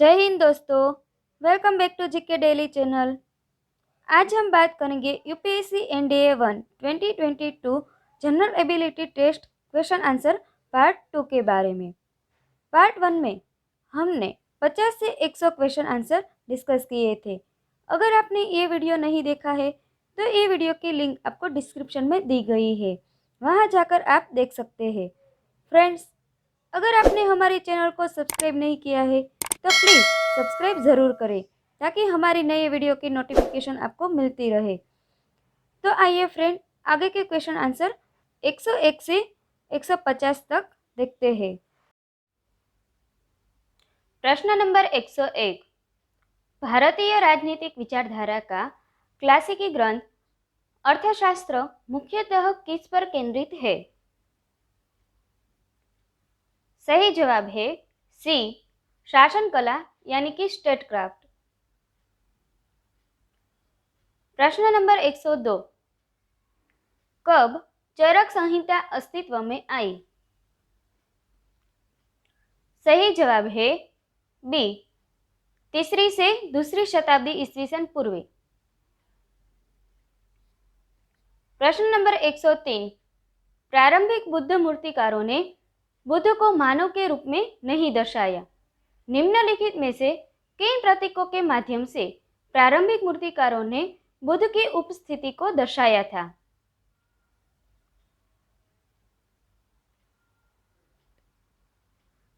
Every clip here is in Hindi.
जय हिंद दोस्तों। Welcome back to GK daily channel. आज हम बात करेंगे UPSC NDA 1 2022 general ability test question answer part 2 के बारे में। पार्ट 1 में हमने 50 से 100 क्वेश्चन आंसर डिस्कस किए थे। अगर आपने ये वीडियो नहीं देखा है तो ये वीडियो की लिंक आपको डिस्क्रिप्शन में दी गई है, वहाँ जाकर आप देख सकते हैं। फ्रेंड्स, अगर आपने हमारे चैनल को सब्सक्राइब नहीं किया है तो प्लीज़ सब्सक्राइब ज़रूर करें ताकि हमारी नई वीडियो की नोटिफिकेशन आपको मिलती रहे। तो आइए फ्रेंड, आगे के क्वेश्चन आंसर 101 से 150 तक देखते हैं। प्रश्न नंबर 101। भारतीय राजनीतिक विचारधारा का क्लासिकी ग्रंथ अर्थशास्त्र मुख्यतः किस पर केंद्रित है? सही जवाब है सी, शासन कला यानी कि स्टेट क्राफ्ट। प्रश्न नंबर 102। कब चरक संहिता अस्तित्व में आई? सही जवाब है बी, 3री से 2री शताब्दी ईस्वी सन पूर्व। प्रश्न नंबर 103। प्रारंभिक बुद्ध मूर्तिकारों ने बुद्ध को मानव के रूप में नहीं दर्शाया। निम्नलिखित में से किन प्रतीकों के माध्यम से प्रारंभिक मूर्तिकारों ने बुद्ध की उपस्थिति को दर्शाया था?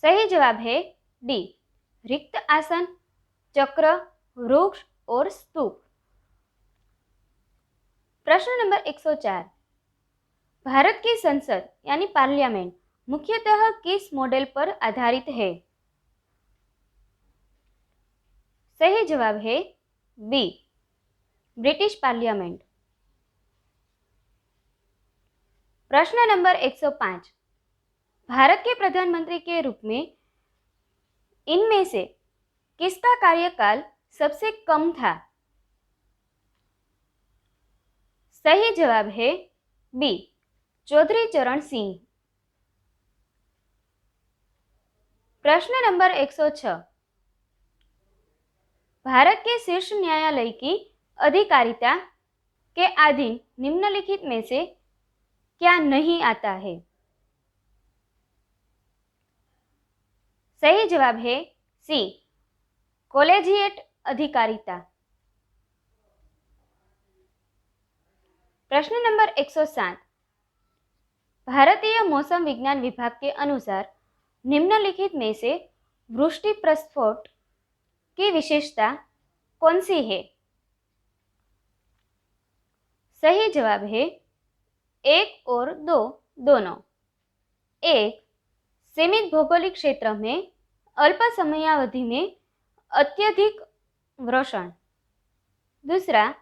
सही जवाब है डी, रिक्त आसन, चक्र, वृक्ष और स्तूप। प्रश्न नंबर 104। भारत की संसद यानी पार्लियामेंट मुख्यतः किस मॉडल पर आधारित है? सही जवाब है बी, ब्रिटिश पार्लियामेंट। प्रश्न नंबर 105। भारत के प्रधानमंत्री के रूप में इनमें से किसका कार्यकाल सबसे कम था? सही जवाब है बी, चौधरी चरण सिंह। प्रश्न नंबर 106। भारत के शीर्ष न्यायालय की अधिकारिता के अधीन निम्नलिखित में से क्या नहीं आता है? सही जवाब है सी, कॉलेजिएट अधिकारिता। प्रश्न नंबर 107। भारतीय मौसम विज्ञान विभाग के अनुसार निम्नलिखित में से वृष्टि प्रस्फोट की विशेषता कौन सी है? सही जवाब है 1 और 2 दोनों। 1, सीमित भौगोलिक क्षेत्र में अल्प समयावधि में अत्यधिक वर्षण। दूसरा,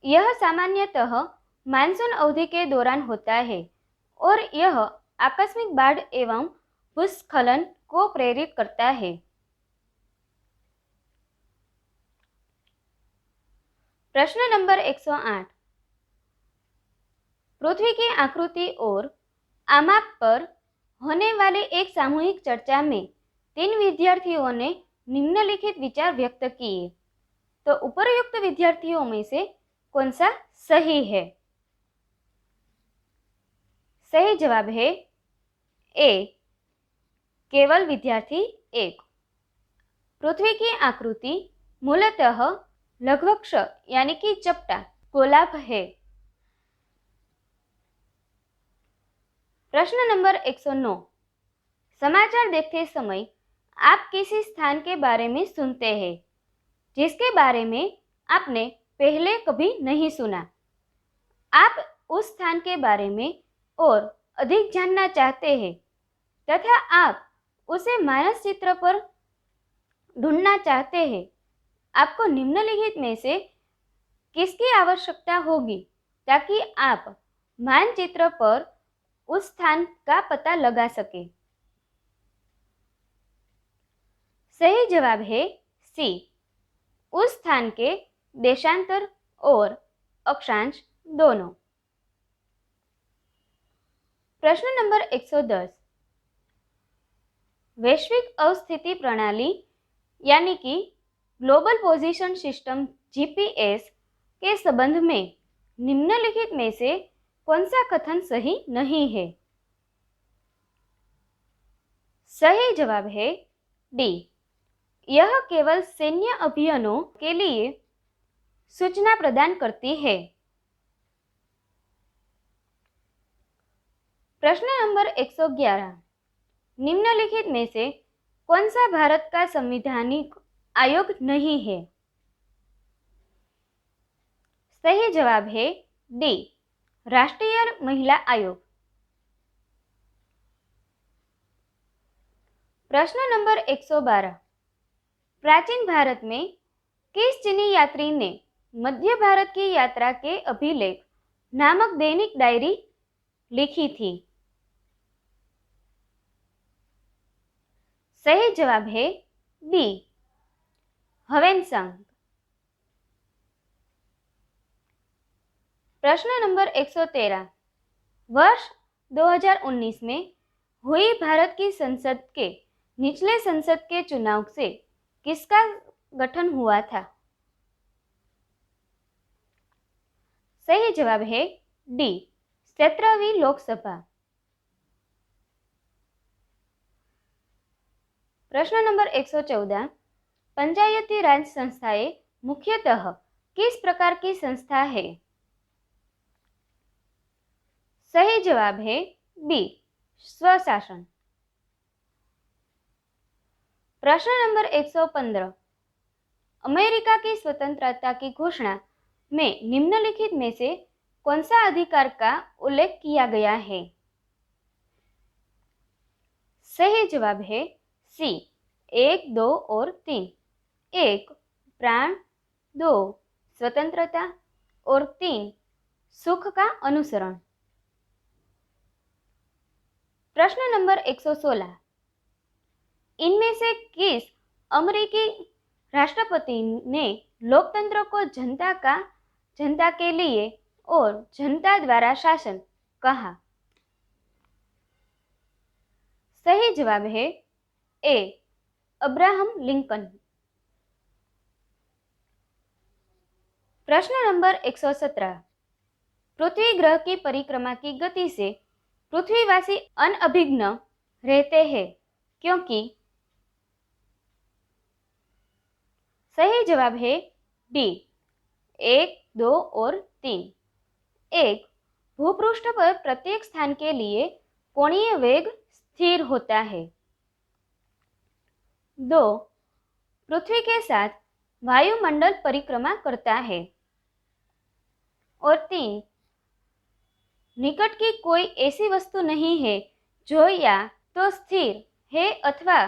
यह सामान्यतः मानसून अवधि के दौरान होता है और यह आकस्मिक बाढ़ एवं भूस्खलन को प्रेरित करता है। प्रश्न नंबर 108। पृथ्वी की आकृति और आमाप पर होने वाले एक सामूहिक चर्चा में 3 विद्यार्थियों ने निम्नलिखित विचार व्यक्त किए, तो उपरयुक्त विद्यार्थियों में से कौन सा सही है? सही जवाब है ए, केवल विद्यार्थी 1। पृथ्वी की आकृति मूलतः लघुवक्ष यानी कि चपटा गोलाभ है। प्रश्न नंबर 109। समाचार देखते समय आप किसी स्थान के बारे में सुनते हैं जिसके बारे में आपने पहले कभी नहीं सुना। आप उस स्थान के बारे में और अधिक जानना चाहते हैं तथा आप उसे मानचित्र पर ढूंढना चाहते हैं। आपको निम्नलिखित में से किसकी आवश्यकता होगी ताकि आप मानचित्र पर उस स्थान का पता लगा सके? सही जवाब है सी, उस स्थान के देशांतर और अक्षांश दोनों। प्रश्न नंबर 110। वैश्विक अवस्थिति प्रणाली यानी कि ग्लोबल पोजीशन सिस्टम जीपीएस के संबंध में निम्नलिखित में से कौन सा कथन सही नहीं है? सही जवाब है डी। यह केवल सैन्य अभियानों के लिए सूचना प्रदान करती है। प्रश्न नंबर 111, निम्नलिखित में से कौन सा भारत का संवैधानिक आयोग नहीं है? सही जवाब है डी, राष्ट्रीय महिला आयोग। प्रश्न नंबर 112, प्राचीन भारत में किस चीनी यात्री ने मध्य भारत की यात्रा के अभिलेख नामक दैनिक डायरी लिखी थी? सही जवाब है बी, ह्वेनसांग। प्रश्न नंबर 113, वर्ष 2019 में हुई भारत की संसद के निचले संसद के चुनाव से किसका गठन हुआ था? सही जवाब है डी, 17वीं लोकसभा। प्रश्न नंबर 114, पंचायती राज संस्थाएं मुख्यतः किस प्रकार की संस्था है? सही जवाब है बी, स्वशासन। प्रश्न नंबर 115, अमेरिका की स्वतंत्रता की घोषणा में निम्नलिखित में से कौन सा अधिकार का उल्लेख किया गया है? सही जवाब है सी, 1, 2 और 3। 1, प्राण, 2, स्वतंत्रता और 3, सुख का अनुसरण। प्रश्न नंबर 116, इनमें से किस अमेरिकी राष्ट्रपति ने लोकतंत्र को जनता के लिए और जनता द्वारा शासन कहा? सही जवाब है ए, अब्राहम लिंकन। प्रश्न नंबर 117, पृथ्वी ग्रह की परिक्रमा की गति से पृथ्वीवासी अनभिज्ञ रहते हैं क्योंकि? सही जवाब है डी, 1, 2 और 3। 1, भूपृष्ठ पर प्रत्येक स्थान के लिए कोणीय वेग स्थिर होता है। 2, पृथ्वी के साथ वायुमंडल परिक्रमा करता है। और 3, निकट की कोई ऐसी वस्तु नहीं है जो या तो स्थिर है अथवा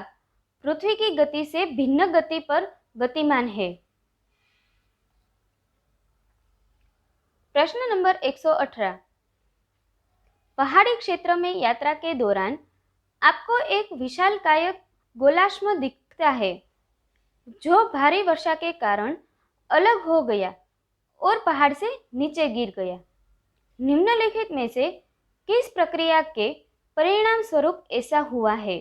पृथ्वी की गति से भिन्न गति पर गतिमान है। प्रश्न नंबर 118, पहाड़ी क्षेत्र में यात्रा के दौरान आपको एक विशालकाय गोलाश्म दिखता है जो भारी वर्षा के कारण अलग हो गया और पहाड़ से नीचे गिर गया। निम्नलिखित में से किस प्रक्रिया के परिणाम स्वरूप ऐसा हुआ है?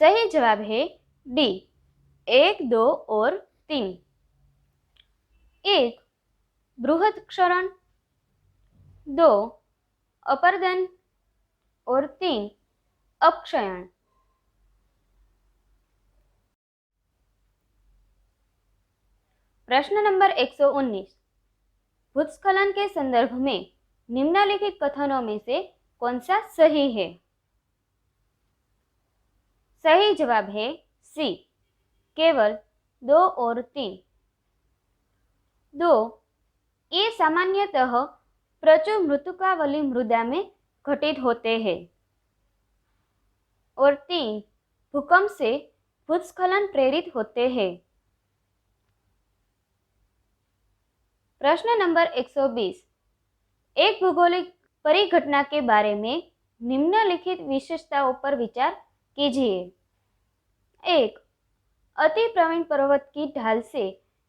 सही जवाब है डी, 1, 2 और 3। 1, बृहद क्षरण, 2, अपरदन और 3, अपक्षयण। प्रश्न नंबर 119, भूस्खलन के संदर्भ में निम्नलिखित कथनों में से कौन सा सही है? सही जवाब है सी, केवल 2 और 3। 2, ये सामान्यतः प्रचुर मृत्तिकावली मृदा में घटित होते हैं। और 3, भूकंप से भूस्खलन प्रेरित होते हैं। प्रश्न नंबर 120, एक भौगोलिक परिघटना के बारे में निम्नलिखित विशेषताओं पर विचार कीजिए। 1, अति प्रवीण पर्वत की ढाल से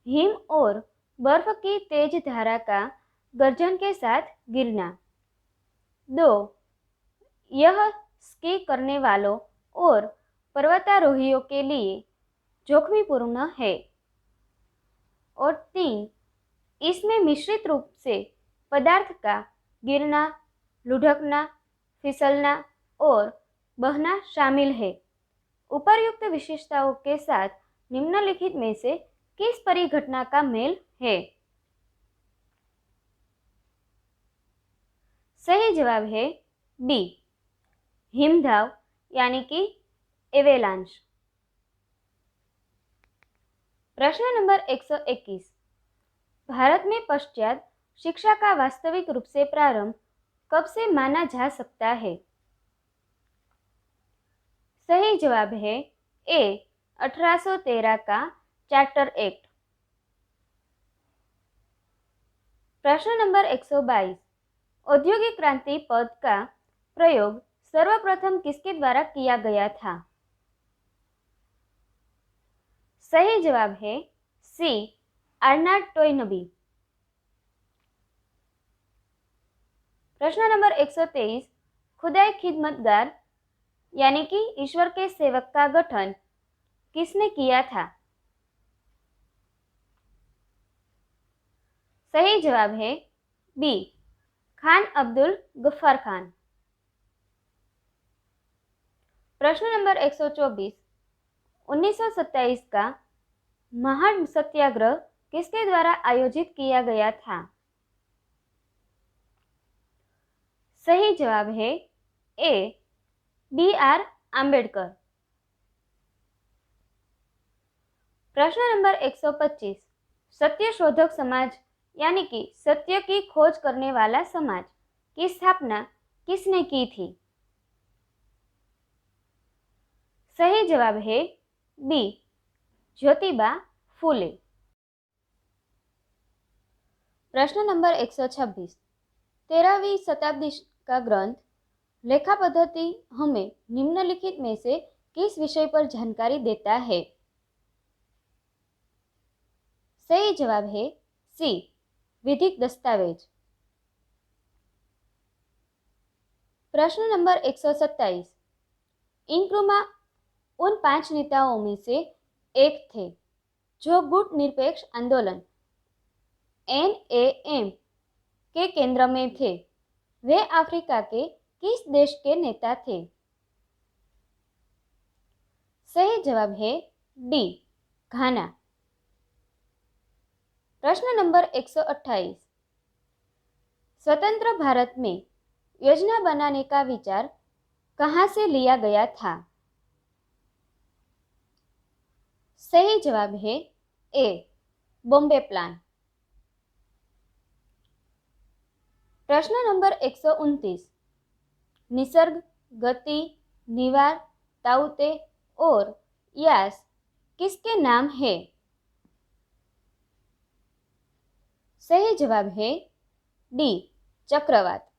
हिम और बर्फ की तेज धारा का गर्जन के साथ गिरना। 2, यह स्की करने वालों और पर्वतारोहियों के लिए जोखिमपूर्ण है। और 3, इसमें मिश्रित रूप से पदार्थ का गिरना, लुढ़कना, फिसलना और बहना शामिल है। उपर्युक्त विशेषताओं के साथ निम्नलिखित में से किस परिघटना का मेल है? सही जवाब है बी, हिमधाव यानी कि एवेलांच। प्रश्न नंबर 121, भारत में पश्चात शिक्षा का वास्तविक रूप से प्रारंभ कब से माना जा सकता है? सही जवाब है ए, 1813 का चार्टर एक्ट। प्रश्न नंबर 122, औद्योगिक क्रांति पद का प्रयोग सर्वप्रथम किसके द्वारा किया गया था? सही जवाब है सी, आर्नाल्ड टोयनबी। प्रश्न नंबर 123, खुदाई खिदमतगार यानी कि ईश्वर के सेवक का गठन किसने किया था? सही जवाब है बी, खान अब्दुल गफ्फार खान। प्रश्न नंबर 124, 1927 का महान सत्याग्रह किसके द्वारा आयोजित किया गया था? सही जवाब है ए, बी.आर. आंबेडकर। प्रश्न नंबर 125, सत्य शोधक समाज यानी कि सत्य की खोज करने वाला समाज की स्थापना किसने की थी? सही जवाब है बी, ज्योतिबा फूले। प्रश्न नंबर 126, 13वीं शताब्दी का ग्रंथ लेखा पद्धति हमें निम्नलिखित में से किस विषय पर जानकारी देता है? सही जवाब है सी, विधिक दस्तावेज। प्रश्न नंबर 127, इंक्रुमा उन 5 नेताओं में से एक थे जो गुट निरपेक्ष आंदोलन NAM के केंद्र में थे। वे अफ्रीका के किस देश के नेता थे? सही जवाब है डी, घाना। प्रश्न नंबर 128, स्वतंत्र भारत में योजना बनाने का विचार कहां से लिया गया था? सही जवाब है ए, बॉम्बे प्लान। प्रश्न नंबर 129, निसर्ग, गति, निवार, ताउते और यास किसके नाम है? सही जवाब है डी, चक्रवात।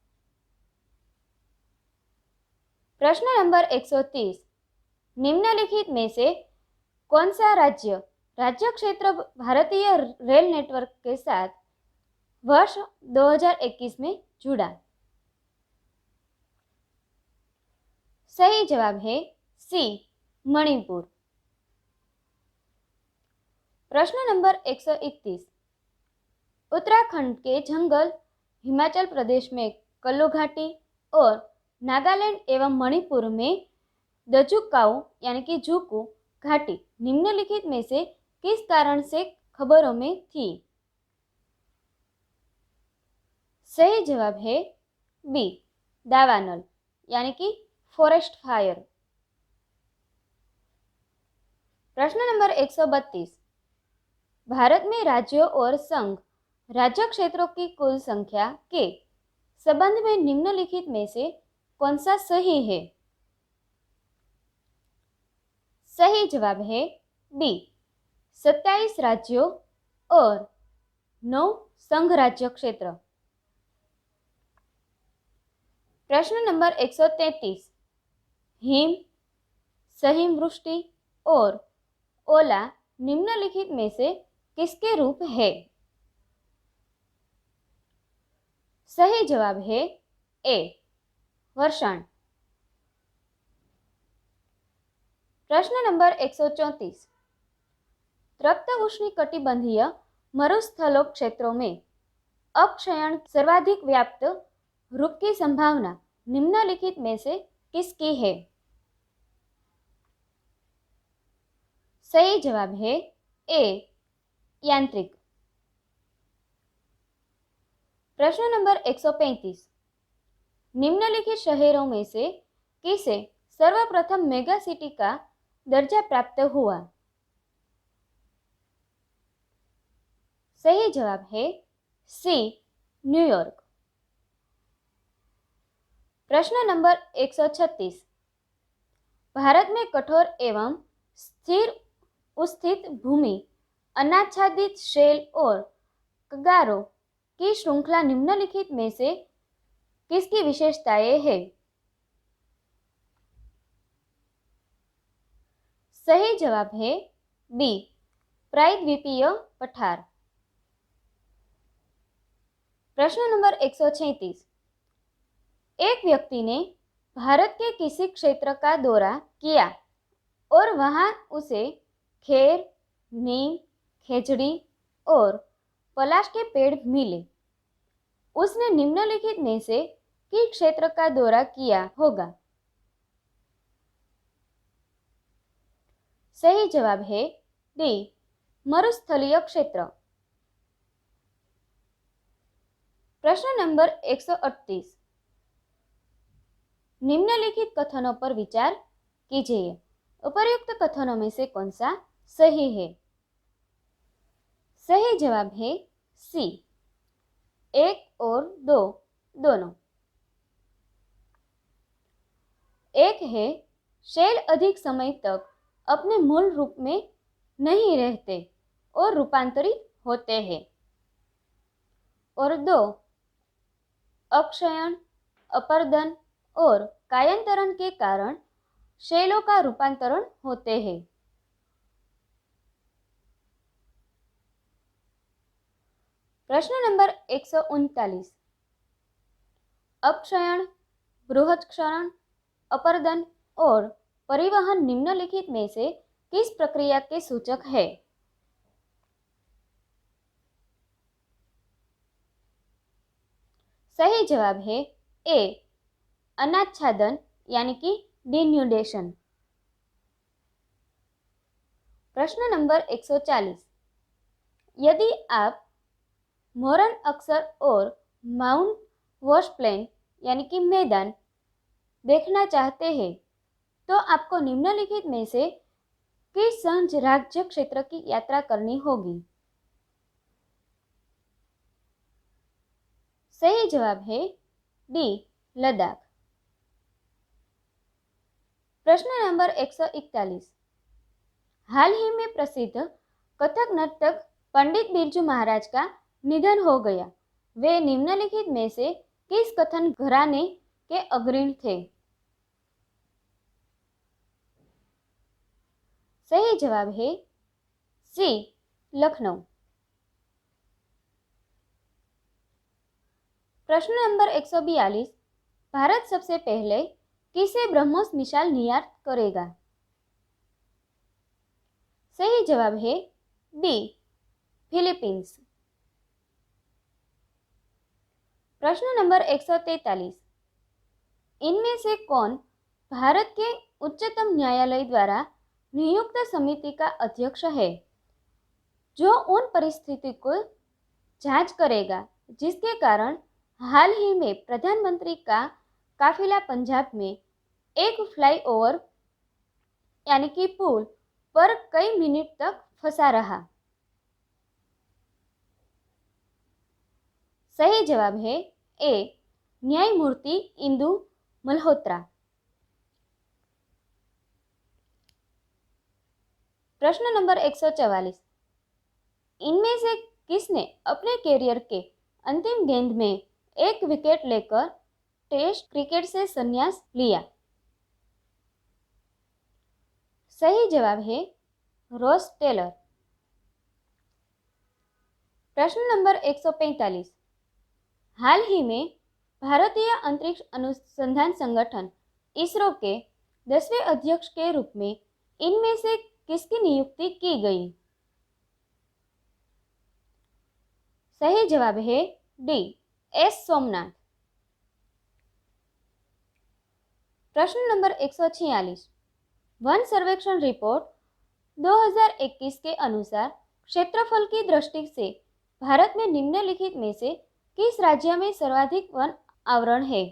प्रश्न नंबर 130, निम्नलिखित में से कौन सा राज्य क्षेत्र भारतीय रेल नेटवर्क के साथ वर्ष 2021 में जुड़ा? सही जवाब है सी, मणिपुर। प्रश्न नंबर 131, उत्तराखंड के जंगल हिमाचल प्रदेश में कल्लू घाटी और नागालैंड एवं मणिपुर में दजुकाऊ यानी कि जुकू घाटी निम्नलिखित में से किस कारण से खबरों में थी? सही जवाब है बी, दावानल यानी कि फॉरेस्ट फायर। प्रश्न नंबर 132, भारत में राज्यों और संघ राज्य क्षेत्रों की कुल संख्या के संबंध में निम्नलिखित में से कौन सा सही है? सही जवाब है बी, 27 राज्यों और 9 संघ राज्य क्षेत्र। प्रश्न नंबर 133, हिम, सहिमवृष्टि और ओला निम्नलिखित में से किसके रूप है? सही जवाब है ए, वर्षण। प्रश्न नंबर 134। तप्त उष्णकटिबंधीय मरुस्थलों क्षेत्रों में अक्षयण सर्वाधिक व्याप्त रूप की संभावना निम्नलिखित में से किसकी है? सही जवाब है ए यांत्रिक। प्रश्न नंबर 135। निम्नलिखित शहरों में से किसे सर्वप्रथम मेगा सिटी का दर्जा प्राप्त हुआ? सही जवाब है सी न्यूयॉर्क। प्रश्न नंबर 136। भारत में कठोर एवं स्थिर स्थित भूमि अनाच्छादित शेल और कगारों की श्रृंखला निम्नलिखित में से किसकी विशेषताएं है? सही जवाब है बी प्रायद्वीपीय पठार। प्रश्न नंबर 137। एक व्यक्ति ने भारत के किसी क्षेत्र का दौरा किया और वहां उसे खेर, नीम, खेजड़ी और पलाश के पेड़ मिले। उसने निम्नलिखित में से किस क्षेत्र का दौरा किया होगा? सही जवाब है डी मरुस्थलीय क्षेत्र। प्रश्न नंबर 138। निम्नलिखित कथनों पर विचार कीजिए। उपर्युक्त कथनों में से कौन सा सही है? सही जवाब है सी 1 और 2 दोनों। एक है शेल अधिक समय तक अपने मूल रूप में नहीं रहते और रूपांतरित होते हैं। और 2 अक्षयण, अपरदन और कायांतरण के कारण शैलों का रूपांतरण होते हैं। प्रश्न नंबर 139। अक्षयण, बृहत्क्षरण, अपरदन और परिवहन निम्नलिखित में से किस प्रक्रिया के सूचक है? सही जवाब है ए अनाच्छादन यानी कि डिन्यूडेशन। प्रश्न नंबर 140। यदि आप मोरन अक्सर और माउंट वॉश प्लेन यानी कि मैदान देखना चाहते हैं तो आपको निम्नलिखित में से किस संघ राज्य क्षेत्र की यात्रा करनी होगी? सही जवाब है डी लद्दाख। प्रश्न नंबर 141। हाल ही में प्रसिद्ध कथक नर्तक पंडित बिरजू महाराज का निधन हो गया। वे निम्नलिखित में से किस कथन घराने के अग्रणी थे? सही जवाब है सी लखनऊ। प्रश्न नंबर 142। भारत सबसे पहले किसे ब्रह्मोस मिसाइल निर्यात करेगा? सही जवाब है बी फिलीपींस। प्रश्न नंबर 143। इनमें से कौन भारत के उच्चतम न्यायालय द्वारा नियुक्त समिति का अध्यक्ष है जो उन परिस्थिति को जांच करेगा जिसके कारण हाल ही में प्रधानमंत्री का काफिला पंजाब में एक फ्लाईओवर यानी कि पुल पर कई मिनट तक फंसा रहा? सही जवाब है ए न्यायमूर्ति इंदु मल्होत्रा। प्रश्न नंबर 144। इनमें से किसने अपने कैरियर के अंतिम गेंद में एक विकेट लेकर टेस्ट क्रिकेट से संन्यास लिया? सही जवाब है रॉस टेलर। प्रश्न नंबर 145। हाल ही में भारतीय अंतरिक्ष अनुसंधान संगठन इसरो के 10वें अध्यक्ष के रूप में इनमें से किसकी नियुक्ति की गई? सही जवाब है डी, एस सोमनाथ। प्रश्न नंबर 146। वन सर्वेक्षण रिपोर्ट 2021 के अनुसार क्षेत्रफल की दृष्टि से भारत में निम्नलिखित में से किस राज्य में सर्वाधिक वन आवरण है?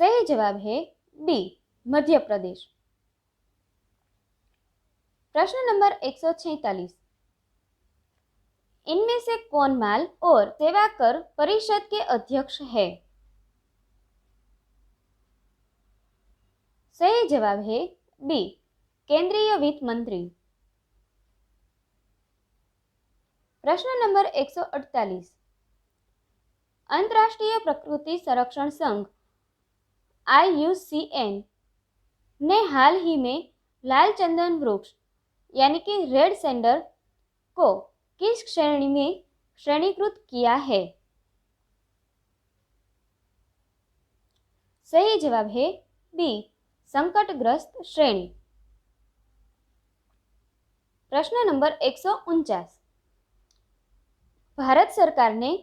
सही जवाब है डी, मध्य प्रदेश। प्रश्न नंबर 146। इनमें से कौन माल और सेवा कर परिषद के अध्यक्ष है? सही जवाब है बी, केंद्रीय वित्त मंत्री। प्रश्न नंबर 148। अंतर्राष्ट्रीय प्रकृति संरक्षण संघ IUCN ने हाल ही में लाल चंदन वृक्ष यानी कि रेड सैंडर को किस श्रेणी में श्रेणीकृत किया है? सही जवाब है बी, संकटग्रस्त श्रेणी। प्रश्न नंबर 149। भारत सरकार ने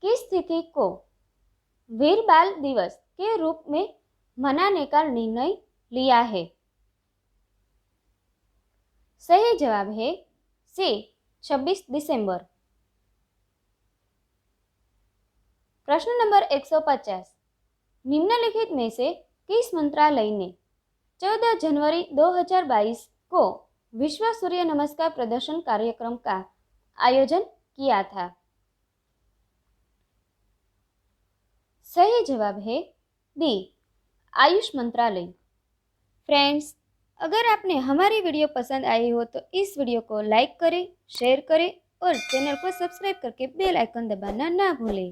किस तिथि को वीर बाल दिवस के रूप में मनाने का निर्णय लिया है? सही जवाब है सी, 26 दिसंबर। प्रश्न नंबर 150। निम्नलिखित में से किस मंत्रालय ने 14 जनवरी 2022 को विश्व सूर्य नमस्कार प्रदर्शन कार्यक्रम का आयोजन किया था? सही जवाब है डी, आयुष मंत्रालय। फ्रेंड्स, अगर आपने हमारी वीडियो पसंद आई हो तो इस वीडियो को लाइक करें, शेयर करें और चैनल को सब्सक्राइब करके बेल आइकन दबाना ना भूलें।